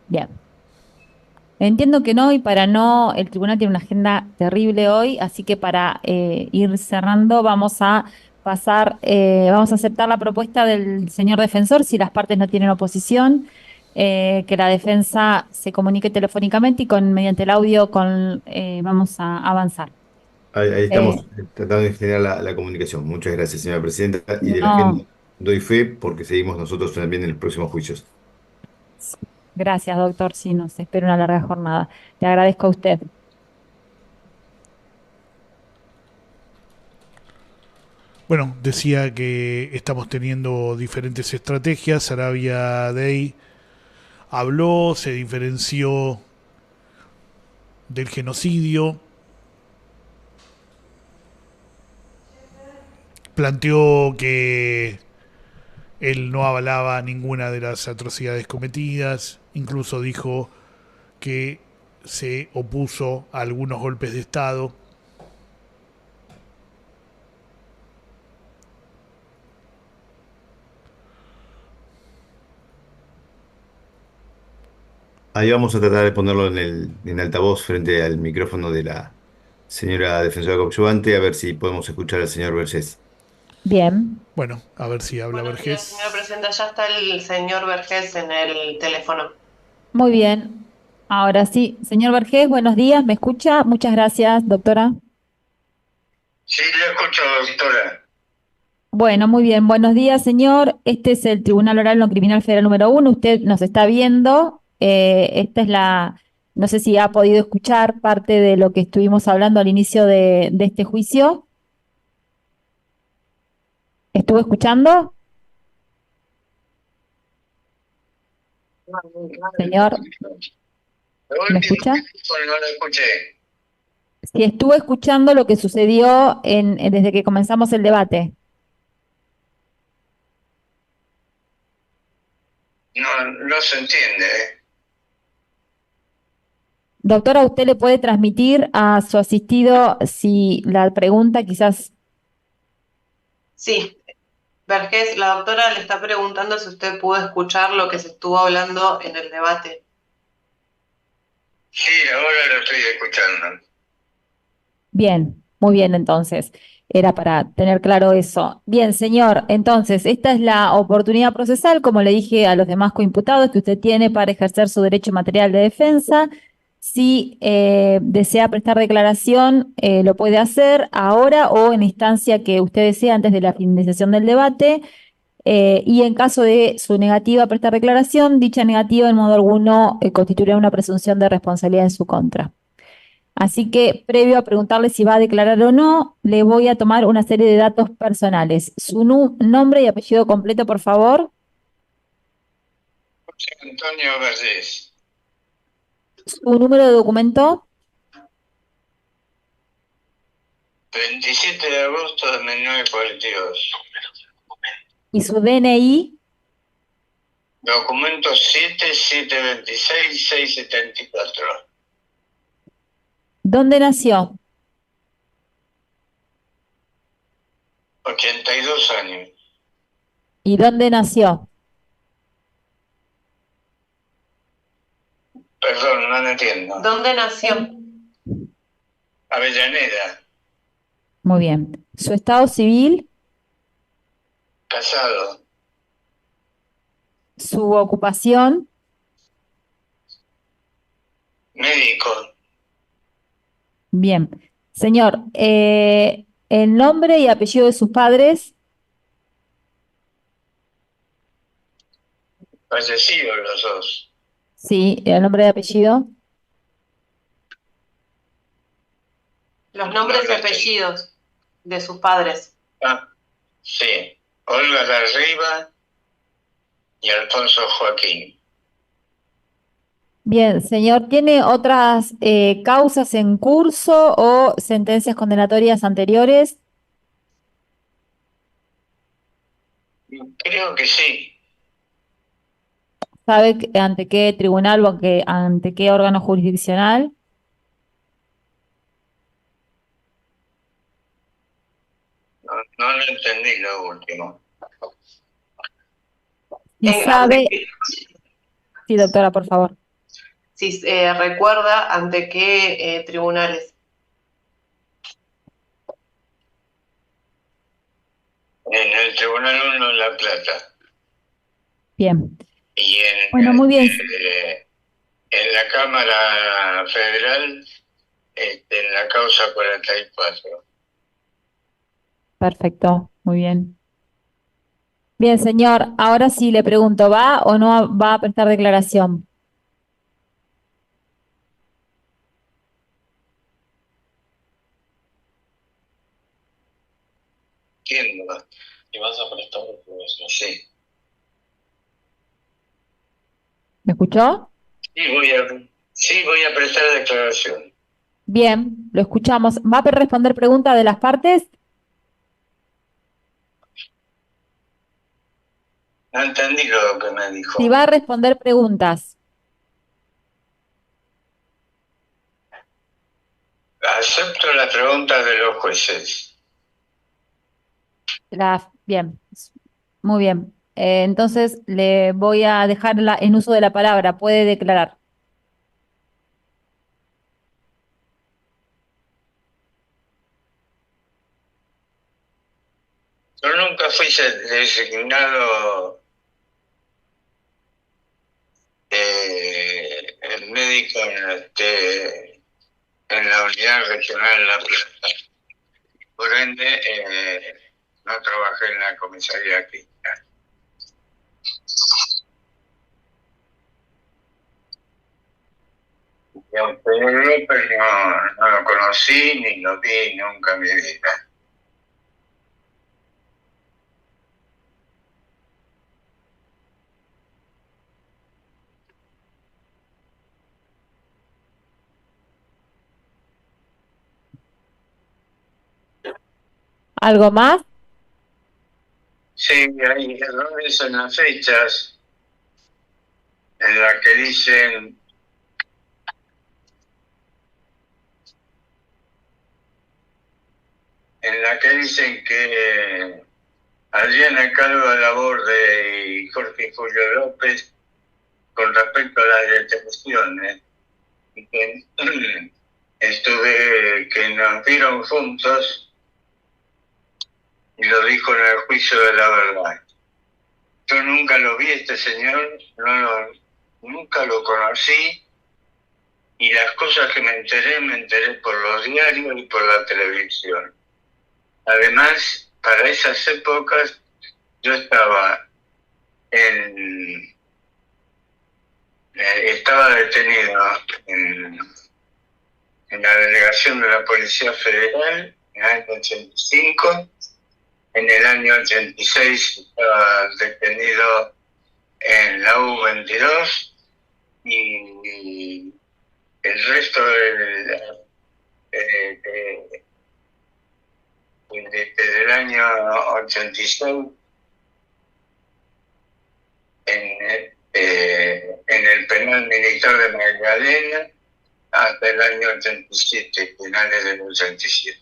S4: Bien. Entiendo que no, y para no, el tribunal tiene una agenda terrible hoy, así que para ir cerrando vamos a pasar, vamos a aceptar la propuesta del señor defensor, si las partes no tienen oposición, que la defensa se comunique telefónicamente y mediante el audio vamos a avanzar.
S7: Ahí estamos
S4: Eh,
S7: tratando de generar la comunicación. Muchas gracias, señora Presidenta. Y de la
S4: no,
S7: agenda doy fe porque seguimos nosotros también en los próximos juicios.
S4: gracias, doctor, sí, nos espera una larga jornada. Le agradezco a usted.
S2: Bueno, decía que estamos teniendo diferentes estrategias. Sarabia Day habló, se diferenció del genocidio, planteó que él no avalaba ninguna de las atrocidades cometidas, incluso dijo que se opuso a algunos golpes de Estado.
S7: Ahí vamos a tratar de ponerlo en altavoz frente al micrófono de la señora defensora coadyuvante, a ver si podemos escuchar al señor Vergés.
S4: Bien.
S2: Bueno, a ver si habla
S9: Buenos días,
S2: Vergés.
S9: señora presidenta. Ya está el señor Vergés en el teléfono.
S4: Muy bien. Ahora sí, señor Vergés, buenos días, ¿me escucha? Muchas gracias, doctora.
S10: Sí, le escucho, doctora.
S4: Bueno, muy bien. Buenos días, señor. Este es el Tribunal Oral No Criminal Federal número 1. Usted nos está viendo. Esta es no sé si ha podido escuchar parte de lo que estuvimos hablando al inicio de este juicio. ¿Estuvo escuchando? Señor, ¿me escucha?
S10: No lo escuché.
S4: Si estuvo escuchando lo que sucedió desde que comenzamos el debate.
S10: No se entiende.
S4: Doctora, ¿usted le puede transmitir a su asistido si la pregunta quizás...
S9: Sí, Vergés, la doctora le está preguntando si usted pudo escuchar lo que se estuvo hablando en el debate.
S10: Sí, ahora lo estoy escuchando.
S4: Bien, muy bien entonces. Era para tener claro eso. Bien, señor, entonces esta es la oportunidad procesal, como le dije a los demás coimputados, que usted tiene para ejercer su derecho material de defensa. Si desea prestar declaración, lo puede hacer ahora o en instancia que usted desee antes de la finalización del debate. Y en caso de su negativa a prestar declaración, dicha negativa en modo alguno constituirá una presunción de responsabilidad en su contra. Así que, previo a preguntarle si va a declarar o no, le voy a tomar una serie de datos personales. Su nombre y apellido completo, por favor.
S10: José Antonio Vergés.
S4: Su número de documento.
S10: 27 de agosto de 1942.
S4: Y su DNI.
S10: Documento 7726-674.
S4: ¿Dónde nació?
S10: 82 años.
S4: ¿Y dónde nació?
S10: Perdón, no lo entiendo.
S9: ¿Dónde nació?
S10: Avellaneda.
S4: Muy bien. ¿Su estado civil?
S10: Casado.
S4: ¿Su ocupación?
S10: Médico.
S4: Bien. Señor, el nombre y apellido de sus padres.
S10: Fallecidos los dos.
S4: Sí, el nombre y apellido.
S9: Los nombres y apellidos de sus padres.
S10: Ah, sí. Olga de Arriba y Alfonso Joaquín.
S4: Bien, señor, ¿tiene otras causas en curso o sentencias condenatorias anteriores?
S10: Creo que sí.
S4: ¿Sabe ante qué tribunal o ante qué órgano jurisdiccional?
S10: No lo entendí lo último.
S4: ¿Y sabe? Sí, doctora, por favor.
S9: Si recuerda ante qué tribunales.
S10: En el Tribunal 1 de La Plata.
S4: Bien.
S10: Y
S4: bueno, muy bien.
S10: En la Cámara Federal, en la causa 44.
S4: Perfecto, muy bien. Bien, señor, ahora sí le pregunto, ¿va o no va a prestar declaración?
S10: Entiendo. ¿Y vas a prestar declaración? Sí.
S4: ¿Me escuchó?
S10: Sí, voy a prestar declaración.
S4: Bien, lo escuchamos. ¿Va a responder preguntas de las partes?
S10: No entendí lo que me dijo.
S4: Si va a responder preguntas.
S10: Acepto las preguntas de los jueces.
S4: Bien, muy bien. Entonces le voy a dejar en uso de la palabra. Puede declarar.
S10: Yo nunca fui designado el médico en la unidad regional de La Plata. Por ende, no trabajé en la comisaría aquí. Y a Pedro López no lo conocí ni lo vi nunca en mi vida.
S4: ¿Algo más?
S10: Sí, hay errores en las fechas, en la que dicen que Adriana Calvo de la Borde y Jorge Julio López con respecto a las detenciones, y que que nos vieron juntos y lo dijo en el juicio de la verdad. Yo nunca lo vi, este señor, nunca lo conocí, y las cosas que me enteré por los diarios y por la televisión. Además, para esas épocas yo estaba detenido en la delegación de la Policía Federal en el año 85. En el año 86 estaba detenido en la U22 y el resto del año 86 en el penal militar de Magdalena hasta el año 87, finales del 87.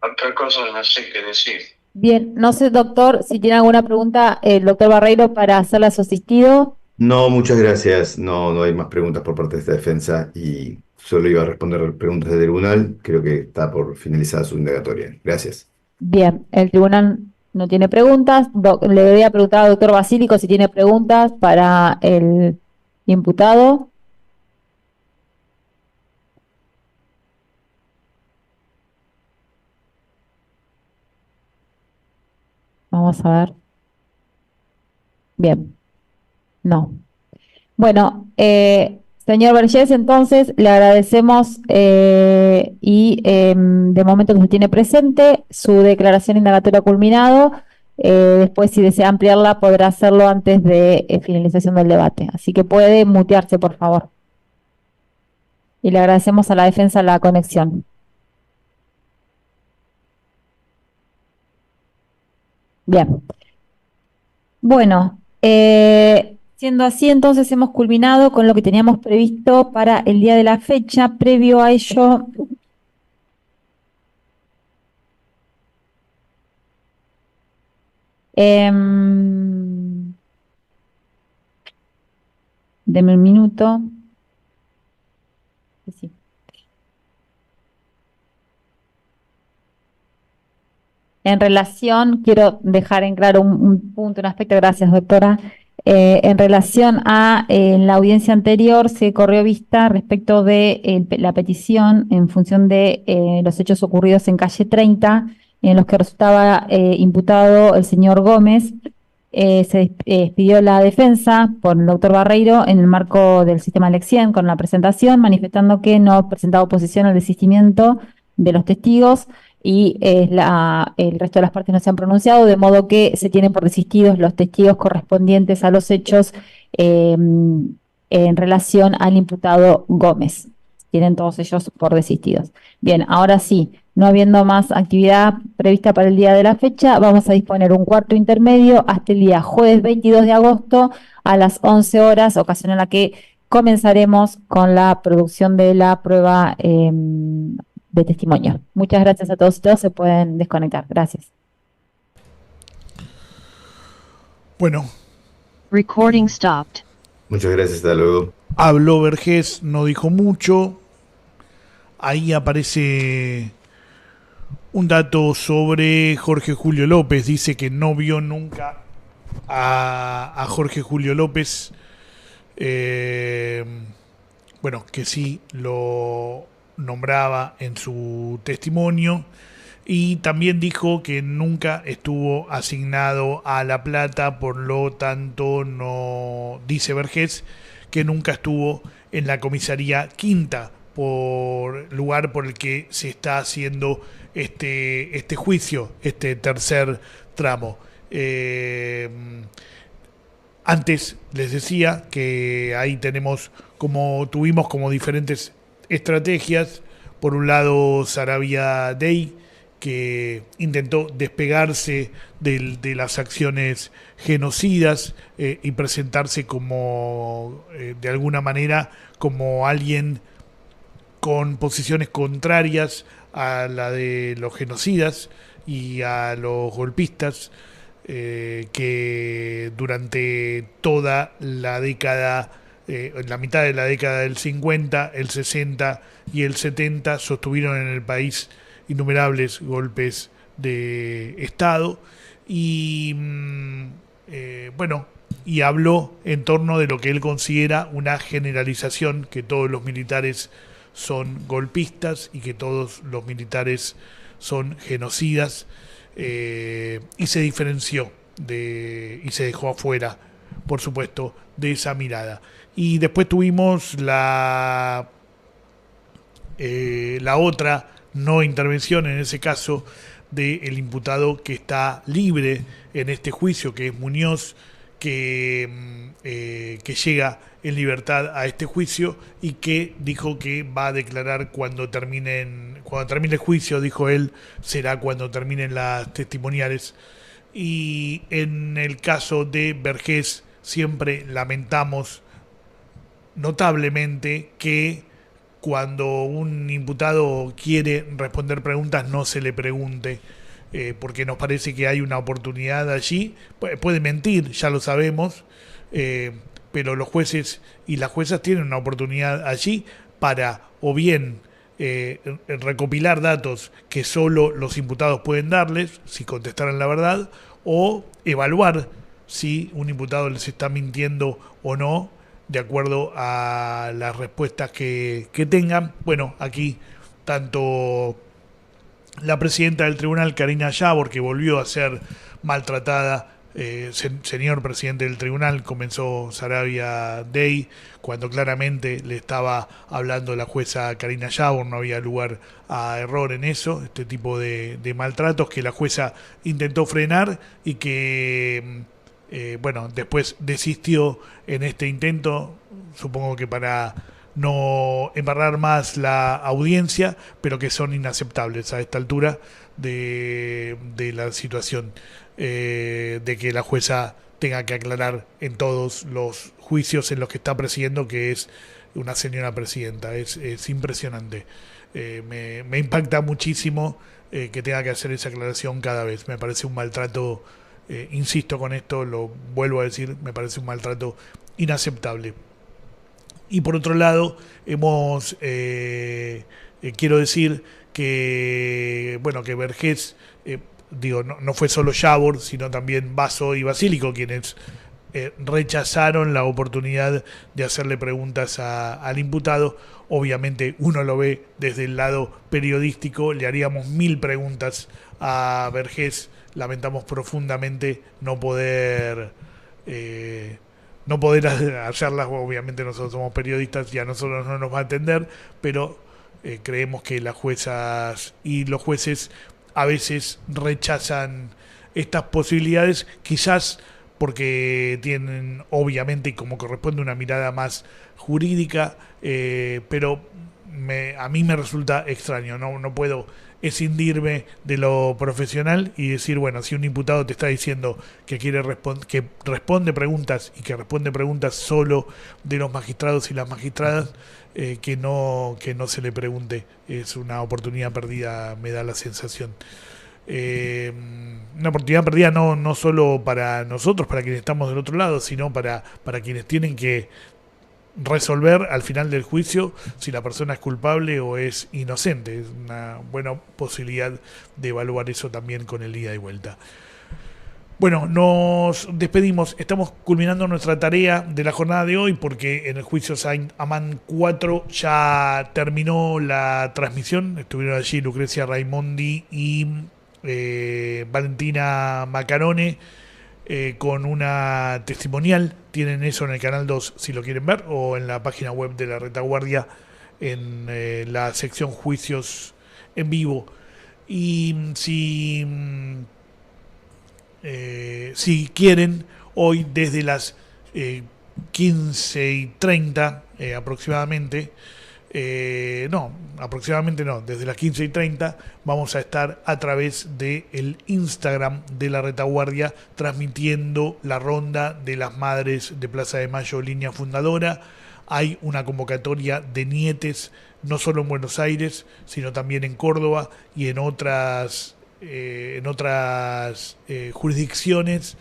S10: Otra cosa no sé qué decir.
S4: Bien, no sé, doctor, si tiene alguna pregunta el doctor Barreiro para hacerle a su asistido.
S7: No, muchas gracias. No hay más preguntas por parte de esta defensa y solo iba a responder preguntas del tribunal. Creo que está por finalizada su indagatoria. Gracias.
S4: Bien, el tribunal no tiene preguntas. Le voy a preguntar al doctor Basílico si tiene preguntas para el imputado. Vamos a ver. Bien. No. Bueno, señor Vergés, entonces le agradecemos y de momento que se tiene presente, su declaración indagatoria ha culminado. Después, si desea ampliarla, podrá hacerlo antes de finalización del debate. Así que puede mutearse, por favor. Y le agradecemos a la defensa la conexión. Bien. Bueno, siendo así, entonces hemos culminado con lo que teníamos previsto para el día de la fecha. Previo a ello, deme un minuto. Sí. En relación, quiero dejar en claro un punto, un aspecto, gracias doctora. En relación a la audiencia anterior, se corrió vista respecto de la petición en función de los hechos ocurridos en calle 30, en los que resultaba imputado el señor Gómez. Se despidió la defensa por el doctor Barreiro en el marco del sistema Lexien con la presentación, manifestando que no ha presentado oposición al desistimiento de los testigos y el resto de las partes no se han pronunciado, de modo que se tienen por desistidos los testigos correspondientes a los hechos en relación al imputado Gómez. Tienen todos ellos por desistidos. Bien, ahora sí, no habiendo más actividad prevista para el día de la fecha, vamos a disponer un cuarto intermedio hasta el día jueves 22 de agosto a las 11 horas, ocasión en la que comenzaremos con la producción de la prueba de testimonio. Muchas gracias a todos y todas. Se pueden desconectar. Gracias.
S2: Bueno.
S1: Recording stopped.
S7: Muchas gracias, hasta luego.
S2: Habló Vergés, no dijo mucho. Ahí aparece un dato sobre Jorge Julio López. Dice que no vio nunca a Jorge Julio López. Bueno, que sí lo nombraba en su testimonio. Y también dijo que nunca estuvo asignado a La Plata, por lo tanto no, dice Vergés, que nunca estuvo en la comisaría quinta, por lugar por el que se está haciendo este juicio, este tercer tramo. Antes les decía que ahí tuvimos como diferentes estrategias. Por un lado, Saravia Dey, que intentó despegarse de las acciones genocidas y presentarse como, de alguna manera, como alguien con posiciones contrarias a la de los genocidas y a los golpistas, que durante toda la década, la mitad de la década del 50, el 60 y el 70, sostuvieron en el país innumerables golpes de Estado y bueno, y habló en torno de lo que él considera una generalización, que todos los militares son golpistas y que todos los militares son genocidas, y se diferenció y se dejó afuera, por supuesto, de esa mirada. Y después tuvimos la otra no intervención, en ese caso, del imputado que está libre en este juicio, que es Muñoz, que llega en libertad a este juicio y que dijo que va a declarar cuando termine el juicio, dijo él, será cuando terminen las testimoniales. Y en el caso de Vergés, siempre lamentamos notablemente que cuando un imputado quiere responder preguntas no se le pregunte, porque nos parece que hay una oportunidad allí. Puede mentir, ya lo sabemos, pero los jueces y las juezas tienen una oportunidad allí para o bien recopilar datos que solo los imputados pueden darles, si contestaran la verdad, o evaluar si un imputado les está mintiendo o no, de acuerdo a las respuestas que tengan. Bueno, aquí tanto la presidenta del tribunal, Karina Yabor, que volvió a ser maltratada, señor presidente del tribunal, comenzó Saravia Dey, cuando claramente le estaba hablando la jueza Karina Yabor, no había lugar a error en eso, este tipo de maltratos que la jueza intentó frenar y que bueno, después desistió en este intento, supongo que para no embarrar más la audiencia, pero que son inaceptables a esta altura de la situación, de que la jueza tenga que aclarar en todos los juicios en los que está presidiendo que es una señora presidenta. Es impresionante. Me impacta muchísimo que tenga que hacer esa aclaración cada vez. Me parece un maltrato. Insisto con esto, lo vuelvo a decir, me parece un maltrato inaceptable. Y por otro lado, quiero decir que, bueno, que Vergés, no fue solo Yabor, sino también Basso y Basílico quienes rechazaron la oportunidad de hacerle preguntas al imputado. Obviamente uno lo ve desde el lado periodístico, le haríamos 1000 preguntas a Vergés. Lamentamos profundamente no poder hacerlas. Obviamente nosotros somos periodistas y a nosotros no nos va a atender, pero creemos que las juezas y los jueces a veces rechazan estas posibilidades, quizás porque tienen, obviamente, y como corresponde, una mirada más jurídica, pero a mí me resulta extraño, no puedo escindirme de lo profesional y decir, bueno, si un imputado te está diciendo que que responde preguntas y que responde preguntas solo de los magistrados y las magistradas, que no se le pregunte. Es una oportunidad perdida, me da la sensación. Una oportunidad perdida no solo para nosotros, para quienes estamos del otro lado, sino para quienes tienen que resolver al final del juicio si la persona es culpable o es inocente. Es una buena posibilidad de evaluar eso también con el ida y vuelta. Bueno, nos despedimos. Estamos culminando nuestra tarea de la jornada de hoy porque en el juicio Saint Amand 4 ya terminó la transmisión. Estuvieron allí Lucrecia Raimondi y Valentina Macarone con una testimonial. Tienen eso en el canal 2 si lo quieren ver, o en la página web de la Retaguardia en la sección juicios en vivo. Y si quieren, hoy desde las 15:30 aproximadamente, desde las 15:30 vamos a estar a través del Instagram de la Retaguardia transmitiendo la ronda de las madres de Plaza de Mayo, línea fundadora. Hay una convocatoria de nietes, no solo en Buenos Aires, sino también en Córdoba y en otras jurisdicciones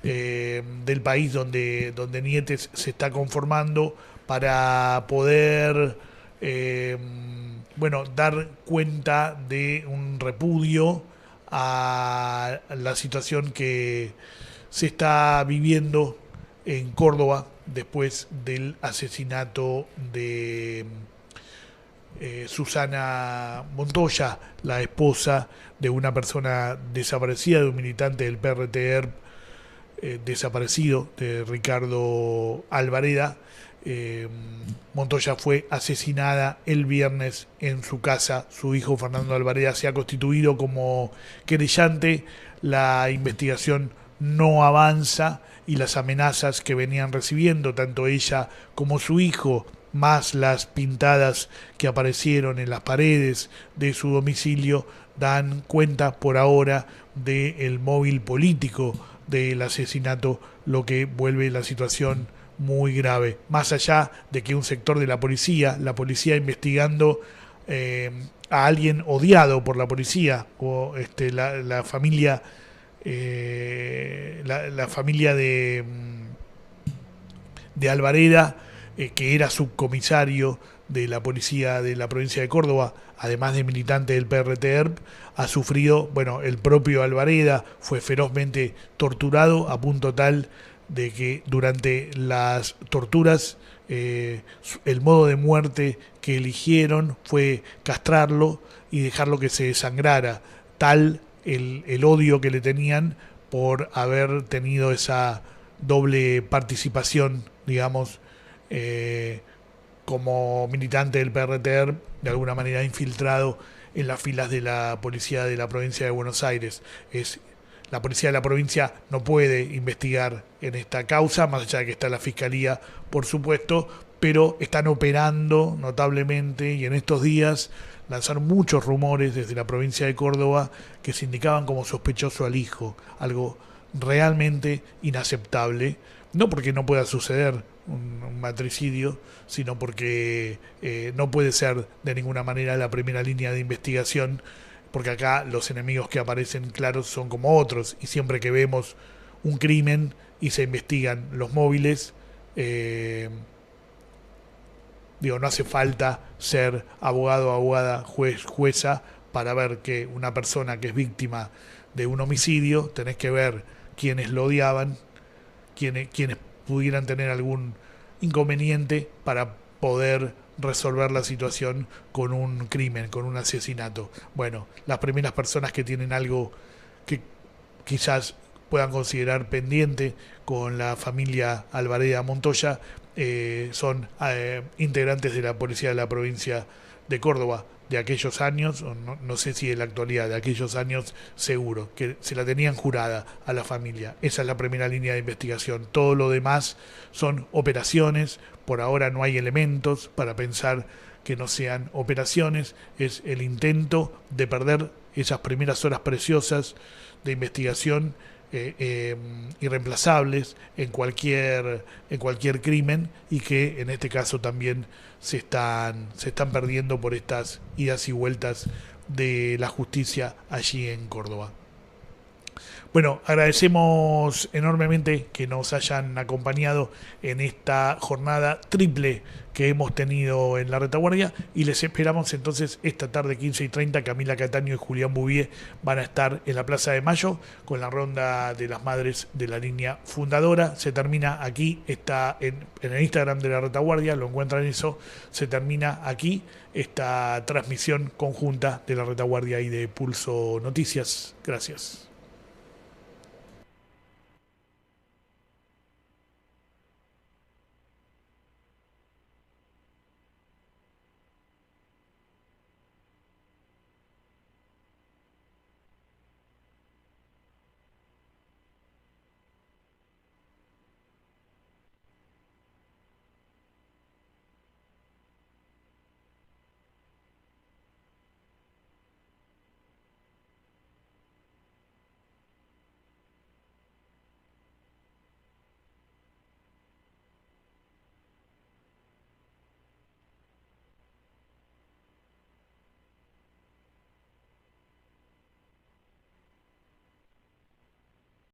S2: del país donde Nietes se está conformando para poder dar cuenta de un repudio a la situación que se está viviendo en Córdoba después del asesinato de Susana Montoya, la esposa de una persona desaparecida, de un militante del PRTR desaparecido, de Ricardo Alvareda. Montoya fue asesinada el viernes en su casa. Su hijo Fernando Alvareda se ha constituido como querellante. La investigación no avanza y las amenazas que venían recibiendo tanto ella como su hijo, más las pintadas que aparecieron en las paredes de su domicilio, dan cuenta por ahora del móvil político del asesinato, lo que vuelve la situación muy grave. Más allá de que un sector de la policía investigando a alguien odiado por la policía, o la familia la familia de Alvareda, que era subcomisario de la policía de la provincia de Córdoba, además de militante del PRTR, ha sufrido, el propio Alvareda fue ferozmente torturado a punto tal de que durante las torturas el modo de muerte que eligieron fue castrarlo y dejarlo que se desangrara, tal el odio que le tenían por haber tenido esa doble participación, digamos, como militante del PRTR, de alguna manera infiltrado en las filas de la policía de la provincia de Buenos Aires. La policía de la provincia no puede investigar en esta causa, más allá de que está la fiscalía, por supuesto, pero están operando notablemente, y en estos días lanzaron muchos rumores desde la provincia de Córdoba que se indicaban como sospechoso al hijo, algo realmente inaceptable, no porque no pueda suceder un matricidio, sino porque no puede ser de ninguna manera la primera línea de investigación, porque acá los enemigos que aparecen claros son como otros, y siempre que vemos un crimen y se investigan los móviles, no hace falta ser abogado, abogada, juez, jueza para ver que una persona que es víctima de un homicidio, tenés que ver quiénes lo odiaban, quiénes pudieran tener algún inconveniente para poder resolver la situación con un crimen, con un asesinato. Bueno, las primeras personas que tienen algo que quizás puedan considerar pendiente con la familia Alvareda Montoya son integrantes de la policía de la provincia de Córdoba de aquellos años, o no sé si de la actualidad, de aquellos años seguro, que se la tenían jurada a la familia. Esa es la primera línea de investigación. Todo lo demás son operaciones. Por ahora no hay elementos para pensar que no sean operaciones, es el intento de perder esas primeras horas preciosas de investigación irreemplazables en cualquier crimen, y que en este caso también se están perdiendo por estas idas y vueltas de la justicia allí en Córdoba. Bueno, agradecemos enormemente que nos hayan acompañado en esta jornada triple que hemos tenido en la retaguardia, y les esperamos entonces esta tarde 15:30. Camila Cataño y Julián Bouvier van a estar en la Plaza de Mayo con la ronda de las madres de la línea fundadora. Se termina aquí, está en el Instagram de la retaguardia, lo encuentran eso. Se termina aquí esta transmisión conjunta de la retaguardia y de Pulso Noticias. Gracias.